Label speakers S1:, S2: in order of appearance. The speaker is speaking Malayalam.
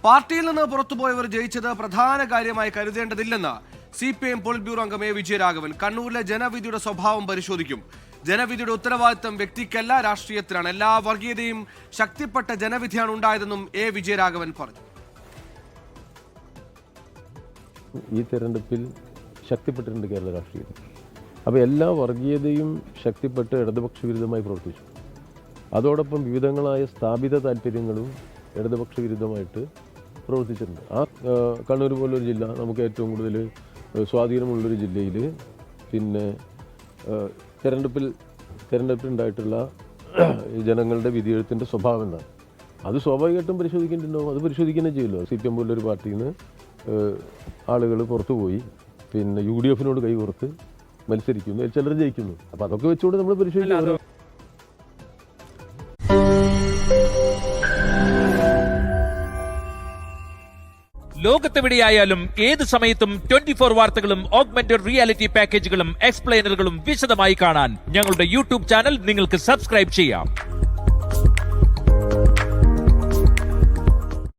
S1: പാർട്ടിയിൽ നിന്ന് പുറത്തുപോയവർ ജയിച്ചത് പ്രധാന കാര്യമായി കരുതേണ്ടതില്ലെന്ന് CPM പോളിറ്റ് ബ്യൂറോ അംഗം എ വിജയരാഘവൻ. കണ്ണൂരിലെ ജനവിധിയുടെ സ്വഭാവം പരിശോധിക്കും. ജനവിധിയുടെ ഉത്തരവാദിത്തം വ്യക്തിക്കല്ല, രാഷ്ട്രീയത്തിലാണ്. എല്ലാ വർഗീയതയും ശക്തിപ്പെട്ട ജനവിധിയാണ് ഉണ്ടായതെന്നും എ വിജയരാഘവൻ പറഞ്ഞു.
S2: ഈ തെരഞ്ഞെടുപ്പിൽ ശക്തിപ്പെട്ടിട്ടുണ്ട് കേരള രാഷ്ട്രീയം. അപ്പോൾ എല്ലാ വർഗീയതയും ശക്തിപ്പെട്ട് ഇടതുപക്ഷ വിരുദ്ധമായി പ്രവർത്തിച്ചു. അതോടൊപ്പം വിവിധങ്ങളായ സ്ഥാപിത താല്പര്യങ്ങളും ഇടതുപക്ഷ വിരുദ്ധമായിട്ട് പ്രവർത്തിച്ചിട്ടുണ്ട്. കണ്ണൂർ പോലൊരു ജില്ല, നമുക്ക് ഏറ്റവും കൂടുതൽ സ്വാധീനമുള്ളൊരു ജില്ലയിൽ പിന്നെ തെരഞ്ഞെടുപ്പിലുണ്ടായിട്ടുള്ള ജനങ്ങളുടെ വിധിയെഴുത്തിൻ്റെ സ്വഭാവം എന്താണ്, അത് സ്വാഭാവികമായിട്ടും പരിശോധിക്കേണ്ടിട്ടുണ്ടാവും. അത് പരിശോധിക്കുന്നേ ചെയ്യുമല്ലോ. CPM പോലൊരു പാർട്ടിയിൽ നിന്ന് ആളുകൾ പുറത്തുപോയി പിന്നെ UDF കൈകോർത്ത് മത്സരിക്കുന്നു, ചിലർ ജയിക്കുന്നു. അപ്പോൾ അതൊക്കെ വെച്ചുകൊണ്ട് നമ്മൾ പരിശോധിക്കുന്നു.
S3: ലോകത്തെവിടെയായാലും ഏത് സമയത്തും 24 വാർത്തകളും ഓഗ്മെന്റഡ് റിയാലിറ്റി പാക്കേജുകളും എക്സ്പ്ലെയിനറുകളും വിശദമായി കാണാൻ ഞങ്ങളുടെ YouTube ചാനൽ നിങ്ങൾക്ക് സബ്സ്ക്രൈബ് ചെയ്യാം.